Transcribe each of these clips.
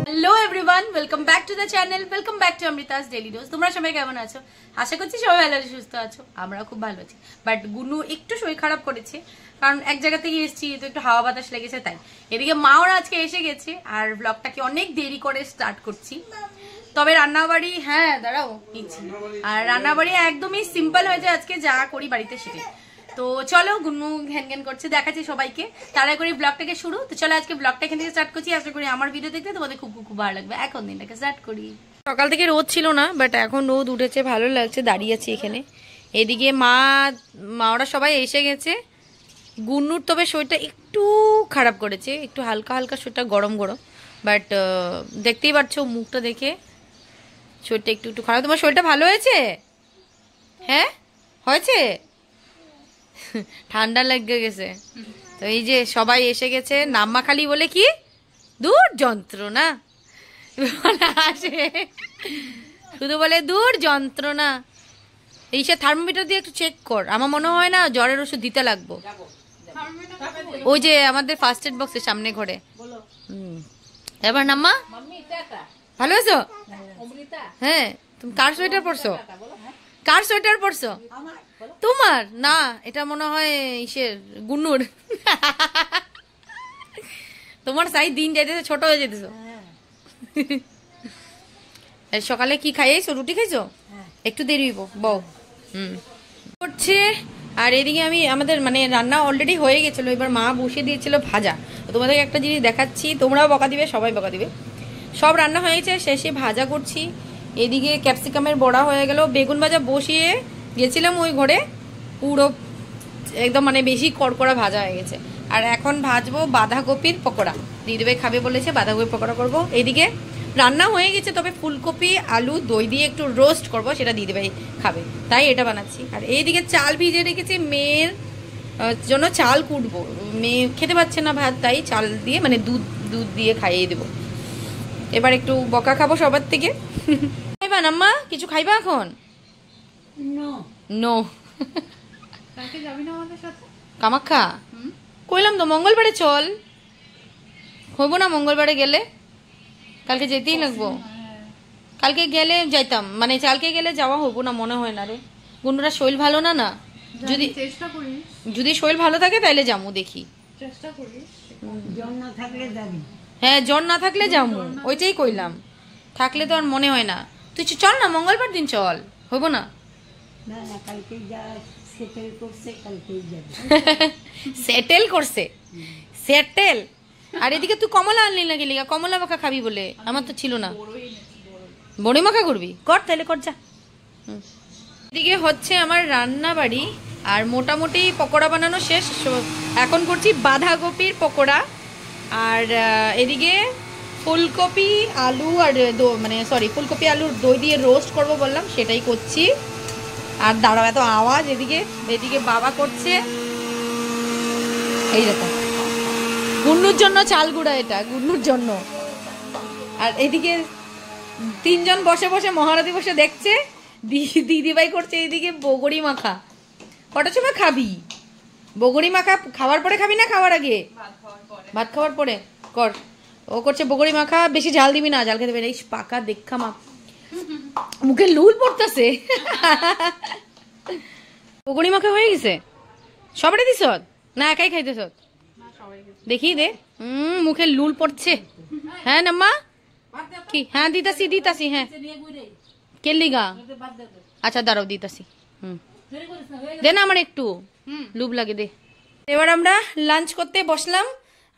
Hello everyone, welcome back to the channel, welcome back to Amrita's daily dose. তোমরা সবাই কেমন আছো? আশা করছি সবাই ভালো আছো, সুস্থ আছো। আমরা খুব ভালো আছি, বাট গুনু একটু শরীর খারাপ করেছে, কারণ এক জায়গা থেকে এসেছি তো একটু হাওয়া বাতাস লেগেছে তাই। এদিকে মাও আজকে এসে গেছে আর ব্লগটাকে অনেক দেরি করে স্টার্ট করছি। তবে রান্নাবাড়ি, হ্যাঁ দাঁড়াও নিচ্ছি, আর রান্নাবাড়ি একদমই সিম্পল হয়েছে আজকে, যা করি বাড়িতে সেটাই। তো চলো, গুনু ঘ্যান ঘ্যান করছে, দেখাচ্ছি সবাইকে। তাড়াতাড়ি করে ব্লগটাকে শুরু। তো চলো আজকে ব্লগটা এখান থেকে স্টার্ট করছি। আশা করি আমার ভিডিও দেখতে তোমাদের খুব খুব ভালো লাগবে। এখন দিনটাকে স্টার্ট করি। সকাল থেকে রোদ ছিল না, বাট এখন রোদ উঠেছে, ভালো লাগছে। দাঁড়িয়ে আছি এখানে। এদিকে মা ওরা সবাই এসে গেছে। গুন্নুর তবে শরীরটা একটু খারাপ করেছে, একটু হালকা হালকা শরীরটা গরম গরম, বাট দেখতেই পাচ্ছো মুখটা দেখে শরীরটা একটু একটু খারাপ। তোমার শরীরটা ভালো হয়েছে? হ্যাঁ হয়েছে, ঠান্ডা লেগে গেছে। তো এই যে সবাই এসে গেছে। নাম্মা খালি বলে কি দূর যন্ত্রণা আসে, শুধু বলে দূর যন্ত্রণা। এই সে থার্মোমিটার দিয়ে একটু চেক কর, আমার মনে হয় না জ্বরের ওষুধ দিতে লাগবো। ওই যে আমাদের ফার্স্ট এড বক্সের সামনে ঘরে। এবার নাম্মা ভালো আছো? হ্যাঁ। তুমি কার সোয়েটার পরছো? কার সোয়েটার পরছো? তোমার না, এটা মনে হয় ইসের গুন্নুর। তোমার সাই দিন যাইতেছে, ছোট হয়ে যেতেছো। সকালে কি খাইছো? রুটি খাইছো? একটু দেরি হইব বউ করছে। আর এদিকে আমাদের মানে রান্না অলরেডি হয়ে গেছিল, এবার মা বসিয়ে দিয়েছিল ভাজা। তোমাদের একটা জিনিস দেখাচ্ছি, তোমরাও বকা দিবে, সবাই বকা দিবে। সব রান্না হয়ে গেছে, শেষে ভাজা করছি। এদিকে ক্যাপসিকামের বড়া হয়ে গেল, বেগুন ভাজা বসিয়ে গেছিলাম ওই ঘরে, পুরো একদম মানে বেশি কড়কড়া ভাজা হয়ে গেছে। আর এখন ভাজবো বাঁধাকপির পকোড়া। দিদিভাই খাবে বলেছে, বাঁধাকপির পকোড়া করবো। এদিকে রান্না হয়ে গেছে, তবে ফুলকপি আলু দই দিয়ে একটু রোস্ট করবো, সেটা দিদিভাই খাবে, তাই এটা বানাচ্ছি। আর এইদিকে চাল ভিজে রেখেছি, মেয়ের জন্য চাল কুটবো। মেয়ে খেতে পাচ্ছে না ভাত, তাই চাল দিয়ে মানে দুধ দিয়ে খাইয়ে দেবো। এবার একটু বকা খাবো সবার থেকে। খাইবা নাম্মা? কিছু খাইবা এখন? নো। কামাখ্যা কইলাম তো মঙ্গলবারে চল, হইব না? মঙ্গলবারে গেলে কালকে যেতেই লাগবো। কালকে গেলে যাইতাম, মানে কালকে গেলে যাওয়া হবো না মনে হয় না রে। গুন্ডুরা শরীর ভালো না, না যদি শরীর ভালো থাকে তাইলে যাবো, দেখি। হ্যাঁ, জ্বর না থাকলে যাবো, ওইটাই কইলাম। থাকলে তো আর মনে হয় না। তুই চল না, মঙ্গলবার দিন চল, হইব না? সেটেল করছে, সেটেল। আর এদিকে তুই কমলা আনলি না, গেলি কমলা মাখা খাবি বলে, আমার তো ছিল না। বড়ি মাখা করবি? কর তাহলে, কর যা। এদিকে হচ্ছে আমার রান্না বাড়ি, আর মোটামুটি পকোড়া বানানো শেষ। এখন করছি বাঁধাকপির পকোড়া। আর এদিকে ফুলকপি আলু আর মানে ফুলকপি আলুর দই দিয়ে রোস্ট করব বললাম, সেটাই করছি। আর দাঁড়াও, এত আওয়াজ। এদিকে বাবা করছে এইরকম গুন্নুর জন্য চাল গুঁড়া, এটা গুন্নুর জন্য। আর এদিকে তিনজন বসে বসে মহারতী বসে দেখছে, দিদিভাই করছে এইদিকে বগড়ি মাখা। কটার সময় খাবি বগড়ি মাখা? খাওয়ার পরে খাবি না খাওয়ার আগে? ভাত খাওয়ার পরে কর। ও করছে বগড়ি মাখা, বেশি ঝাল দিবি না, ঝাল খেতে পারে। পাকা দেখা মা মুখে লুল পড়তেছে। বগড়ি মাখা হয়ে গেছে? সবাই দিস না একাই খাইতেছ? দেখি দে, মুখে লুল পড়ছে। হ্যাঁ নাম্মা কি? হ্যাঁ দিতাছি। হ্যাঁ কেলিগা? আচ্ছা দাঁড়াও দিতাছি। দে না, আমার একটু লুব লাগে, দে। এবার আমরা লাঞ্চ করতে বসলাম,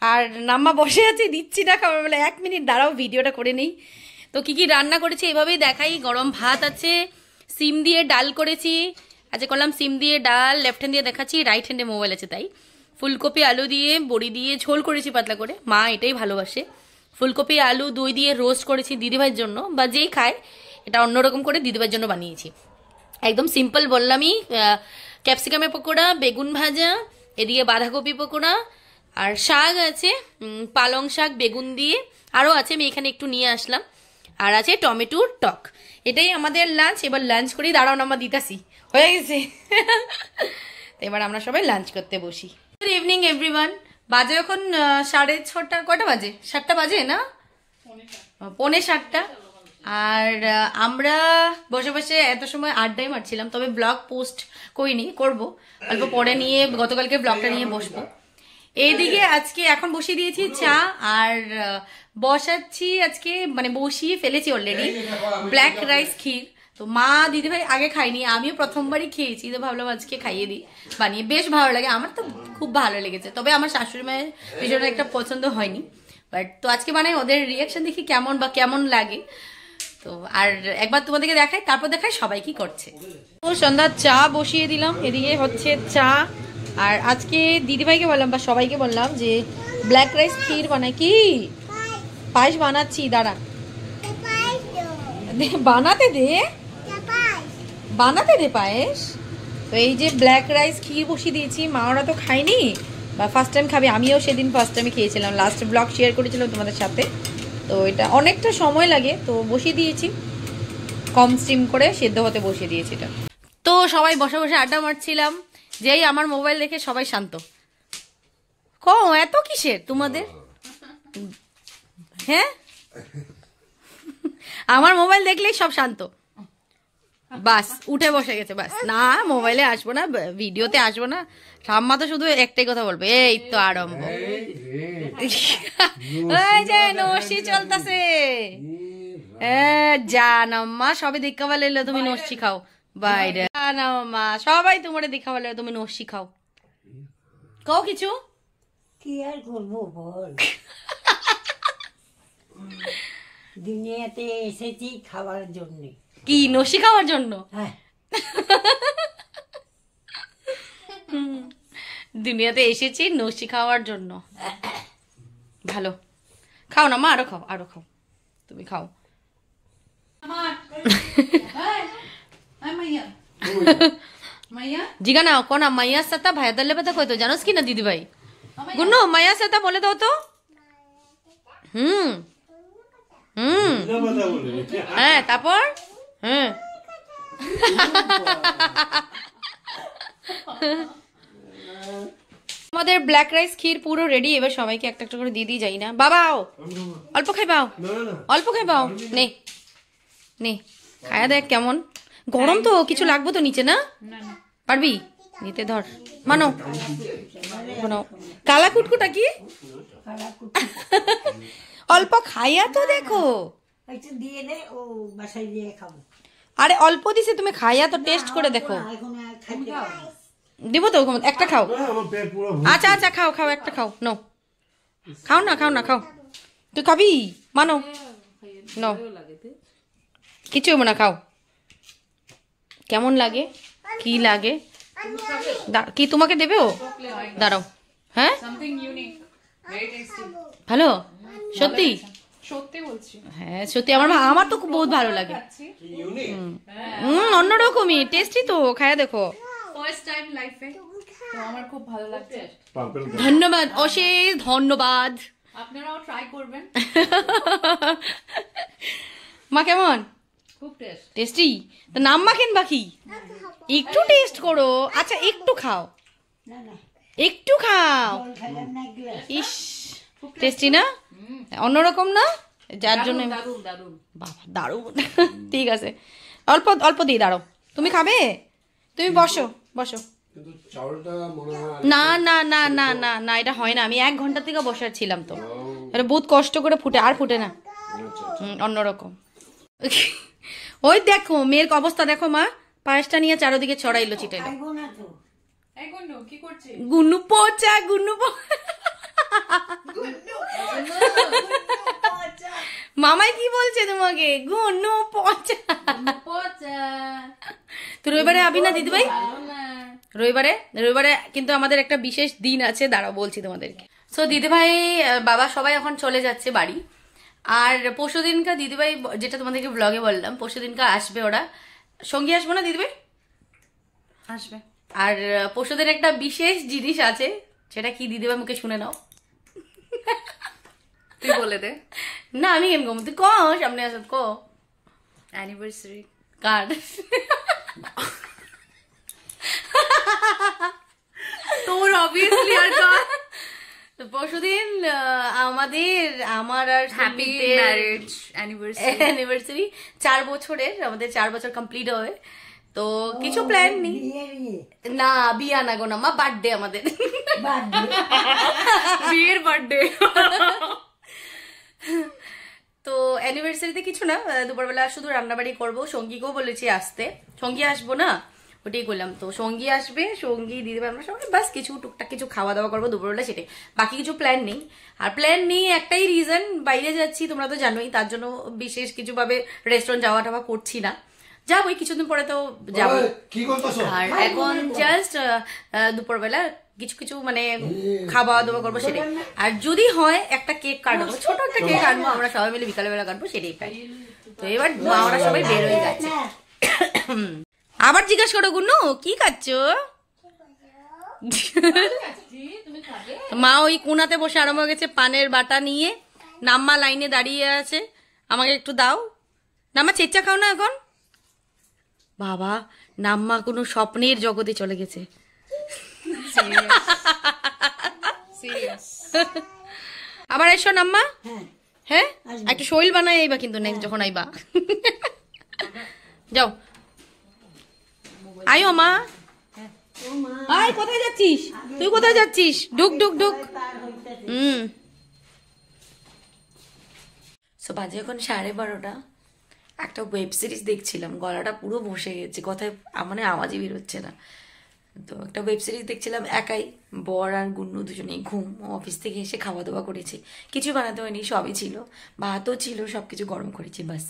আর নাম্মা বসে আছে, দিচ্ছি না খাবার বলে। 1 মিনিট দাঁড়াও, ভিডিওটা করে নেই। তো কি কি রান্না করেছি এভাবেই দেখাই। গরম ভাত আছে, সিম দিয়ে ডাল করেছি। আজকে করলাম সিম দিয়ে ডাল, লেফট হ্যান্ড দিয়ে দেখাচ্ছি, রাইট হ্যান্ডে মোবাইল আছে তাই। ফুলকপি আলু দিয়ে বড়ি দিয়ে ঝোল করেছি পাতলা করে, মা এটাই ভালোবাসে। ফুলকপি আলু দই দিয়ে রোস্ট করেছি দিদিভাইয়ের জন্য, বা যেই খায়, এটা অন্যরকম করে দিদিভাইয়ের জন্য বানিয়েছি। একদম সিম্পল বললামই। ক্যাপসিকামের পকোড়া, বেগুন ভাজা, এদিকে বাঁধাকপি পকোড়া, আর শাক আছে, পালং শাক বেগুন দিয়ে, আরও আছে, আমি এখানে একটু নিয়ে আসলাম। আর আছে টমেটোর টক। এটাই আমাদের লাঞ্চ। এবার লাঞ্চ করি, দাঁড়াও না, আমরা দিতাছি, হয়ে গেছে। এবার আমরা সবাই লাঞ্চ করতে বসি। গুড ইভিনিং এভরিওয়ান, বাজে এখন 6:30, কয়টা বাজে? 7টা বাজে না, 6:45। আর আমরা বসে বসে এত সময় আড্ডাই মারছিলাম, তবে ব্লগ পোস্ট করিনি, করবো অল্প পরে নিয়ে, গতকালকে ব্লগটা নিয়ে বসবো। এইদিকে আজকে এখন বসিয়ে দিয়েছি চা, আর বসাচ্ছি আজকে, মানে বসিয়ে ফেলেছি অলরেডি ব্ল্যাক রাইস ক্ষীর। তো মা দিদিভাই আগে খাইনি, আমিও প্রথমবারই খেয়েছি, তো ভাবলাম আজকে খাইয়ে দিই বানিয়ে। বেশ ভালো লাগে, আমার তো খুব ভালো লেগেছে, তবে আমার শাশুড়ি মায়ের ভীষণ একটা পছন্দ হয়নি। বাট তো আজকে বানাই, ওদের রিয়াকশন দেখি কেমন লাগে। তো আর একবার তোমাদেরকে দেখাই, তারপর দেখাই সবাই কি করছে। তো সন্ধ্যার চা বসিয়ে দিলাম, এদিকে হচ্ছে চা। আর আজকে দিদিভাইকে বললাম বা সবাইকে বললাম যে ব্ল্যাক রাইস ক্ষীর বানাই, কি পায়েস বানাচ্ছি, দাঁড়া বানাতে দে পায়েস। তো এই যে ব্ল্যাক রাইস ক্ষীর বসিয়ে দিয়েছি, মা ওরা তো খায়নি বা ফার্স্ট টাইম খাবে, আমিও সেদিন ফার্স্ট টাইমে খেয়েছিলাম, লাস্ট ব্লগ শেয়ার করেছিলাম তোমাদের সাথে। তো এটা অনেকটা সময় লাগে, তো বসিয়ে দিয়েছি, কম স্টিম করে সেদ্ধ হতে বসিয়ে দিয়েছি এটা। তো সবাই বসে বসে আড্ডা মারছিলাম, যেই আমার মোবাইল দেখে সবাই শান্ত। এত কিসের তোমাদের, হ্যাঁ? আমার মোবাইল দেখলেই সব শান্ত, বাস উঠে বসে গেছে, বাস না মোবাইলে আসবো না, ভিডিওতে আসবো না। ঠাম্মা তো শুধু একটাই কথা বলবে, এই তো আরম্ভ, এই যে নসি চলতেছে, জানাম্মা সবে দেখা বলে তুমি নসি খাও বাইরে, জানাম্মা সবাই তোমার দেখা বলে তুমি নসি খাও, কও কিছু। কি আর করবো বল, দুনিয়াতে এসেছি খাওয়ার জন্য। কি নসি খাওয়ার জন্য? হ্যাঁ, দুনিয়াতে এসেছি নসি খাওয়ার জন্য। ভালো, খাও না মা, আরো খাও, আরো খাও, তুমি খাও। জিগা না কোনা মাইয়া সাতা ভাইয়া দলে কথা কইতো, জানোস কি না দিদি ভাই? গুন্নু মাইয়া সাতা বলে দাও তো। হ্যাঁ, তারপর হ্যাঁ আমাদের ব্ল্যাক রাইস ক্ষীর পুরো রেডি, এবার সবাইকে একটা একটা করে দিয়ে দিয়ে যাই না বাবাও, অল্প খাইবাও, অল্প খাইবাও, নে নে খায়া দেখ কেমন গরম, তো কিছু লাগবো তো নিচে, না পারবি নিতে, ধর মানো মানো। কালা কুটকুটা কি অল্প খাইয়া তো দেখো, একটু দিয়ে দে, ও বাসায় দিয়ে খাবো। আরে অল্প দিছে, তুমি খাইয়া তো টেস্ট করে দেখো। এখন আর খাইতে পারি। দিব তো, একটা খাও। আচ্ছা আচ্ছা খাও খাও, একটা খাও, নো খাও না, খাও না, খাও। তুই খাবি মানো, নো কিছু হবো না, খাও। কেমন লাগে, কি লাগে, কি তোমাকে দেবে ও? দাঁড়াও, হ্যাঁ ভালো সত্যি, সত্যি বলছি, হ্যাঁ সত্যি, আমার তো খুব বহুত ভালো লাগে, অন্যরকমই টেস্টি, তো খায়া দেখো, ফার্স্ট টাইম লাইফে, তো আমার খুব ভালো লাগছে। ধন্যবাদ, অশেষ ধন্যবাদ, আপনারাও ট্রাই করবেন। মা কেমন? খুব টেস্ট, টেস্টি, তো নাম মাখেন বাকি, একটু টেস্ট করো। আচ্ছা একটু খাও, না না, একটু খাও, জল খাইলাম না এক গ্লাস। ইস টেস্টি না, অন্যরকম না, যার জন্য দারুন দারুন, বাবা দারুণ। ঠিক আছে, অল্প অল্প দিই, দাঁড়াও, তুমি খাবে, তুমি বসো বসো। না না না না না না, এটা হয় না, আমি 1 ঘন্টা থেকে বসার ছিলাম, তো এটা বহুত কষ্ট করে ফুটে, আর ফুটে না, অন্যরকম। ওই দেখো মেয়ের অবস্থা দেখো, মা পায়েসটা নিয়ে চারোদিকে ছড়াইলো ছিটাইলো। খাইবো না তো। এই গুন্নু কি করছে? গুন্নু পচা, গুন্নু মামাই কি বলছে তোমাকে, গুন্নু পচা পচা, তো রবিবারে আবি না দিদিভাই? রবিবারে কিন্তু আমাদের একটা বিশেষ দিন আছে, দাঁড়াও বলছি তোমাদেরকে। সো দিদিভাই বাবা সবাই এখন চলে যাচ্ছে বাড়ি, আর পরশুদিনকা দিদিভাই, যেটা তোমাদেরকে ব্লগে বললাম, পরশুদিনকা আসবে ওরা, সঙ্গী আসবো না দিদিভাই? আসবে। আর পরশুদিন একটা বিশেষ জিনিস আছে, সেটা কি দিদিভাই মুখে শুনে নাও। তুই বলে দে। না আমি কেন কম, তুই ক সামনে আসত, ক অ্যানিভার্সারি কার্ড। তোর অবভিয়াসলি আর তো পরশুদিন আমার আর হ্যাপি ম্যারেজ অ্যানিভার্সারি 4 বছরের, আমাদের 4 বছর কমপ্লিট হয়। তো কিছু প্ল্যান নেই, না বিয়া না গো না মা, বার্থডে আমাদের, বিয়ের বার্থডে। তো অ্যানিভার্সারিতে কিছু না, দুপুরবেলা শুধু রান্নাবাড়ি করবো। সঙ্গীকেও বলেছি আসতে, সঙ্গী আসবো না ওটাই করলাম। তো সঙ্গী আসবে, সঙ্গী দিদি আমরা সবাই বাস কিছু টুকটাক কিছু খাওয়া দাওয়া করবো দুপুরবেলা, সেটাই, বাকি কিছু প্ল্যান নেই। আর প্ল্যান নেই একটাই রিজন, বাইরে যাচ্ছি তোমরা তো জানোই, তার জন্য বিশেষ কিছু ভাবে রেস্টুরেন্ট যাওয়া টাওয়া করছি না, যাবোই কিছুদিন পরে তো যাবো। আর এখন জাস্ট দুপুরবেলা কিছু কিছু মানে খাওয়া দাওয়া করবো সেটাই। আর যদি হয় একটা কেক কাটবো, ছোট একটা কেক কাটবো, আমরা সবাই মিলে বিকালবেলা কাটবো, সেটাই প্ল্যান। তো এবার মারা সবাই বের হয়ে গেছে। আবার জিজ্ঞাসা করো গুনু কি খাচ্ছ? মা ওই কোনাতে বসে আরম্ভ হয়ে গেছে পানের বাটা নিয়ে। নাম্মা লাইনে দাঁড়িয়ে আছে, আমাকে একটু দাও। নাম্মা চেচ্চা খাও না এখন? বাবা, নাম্মা কোনো স্বপ্নের জগতে চলে গেছে। আবার এসো নাম্মা। হ্যাঁ একটু শৈল বানাই আইবা কিন্তু নেক্সট যখন আইবা। যাও আইও মা। আয় কোথায় যাচ্ছিস তুই? কোথায় যাচ্ছিস? ঢুক ঢুক ঢুক। সো বাজে এখন 12:30। একটা ওয়েব সিরিজ দেখছিলাম, গলাটা পুরো বসে গেছে, কথায় মানে আওয়াজই বেরোচ্ছে না। তো একটা ওয়েব সিরিজ দেখছিলাম একাই, বর আর গুন্নু দুজনেই ঘুম। অফিস থেকে এসে খাওয়া দাওয়া করেছি, কিছু বানাতে হয়নি, সবই ছিল, ভাতও ছিল, সব কিছু গরম করেছি বাস।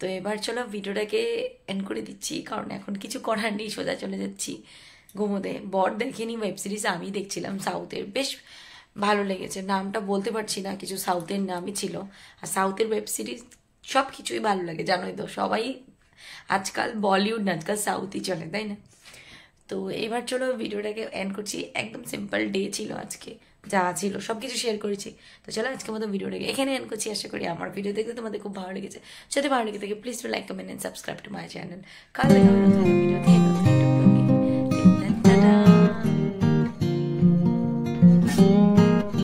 তো এবার চলো ভিডিওটাকে এন্ড করে দিচ্ছি, কারণ এখন কিছু করার নেই, সোজা চলে যাচ্ছি ঘুমোতে। বর দেখেনি ওয়েব সিরিজ, আমি দেখছিলাম সাউথের, বেশ ভালো লেগেছে। নামটা বলতে পারছি না, কিছু সাউথের নামই ছিল। আর সাউথের ওয়েব সিরিজ সব কিছুই ভালো লাগে, জানোই তো, সবাই আজকাল বলিউড না, আজকাল সাউথই চলে, তাই না? তো এবার চলো ভিডিওটাকে এন্ড করছি। একদম সিম্পল ডে ছিল আজকে, যা ছিল সব কিছু শেয়ার করেছি। তো চলো আজকের মতো ভিডিওটাকে এখানে এন্ড করছি। আশা করি আমার ভিডিও দেখতে তোমাদের খুব ভালো লেগেছে। যদি ভালো লেগে থাকে please to like, comment and subscribe to my channel. কাল দেখা হবে নতুন ভিডিওতে।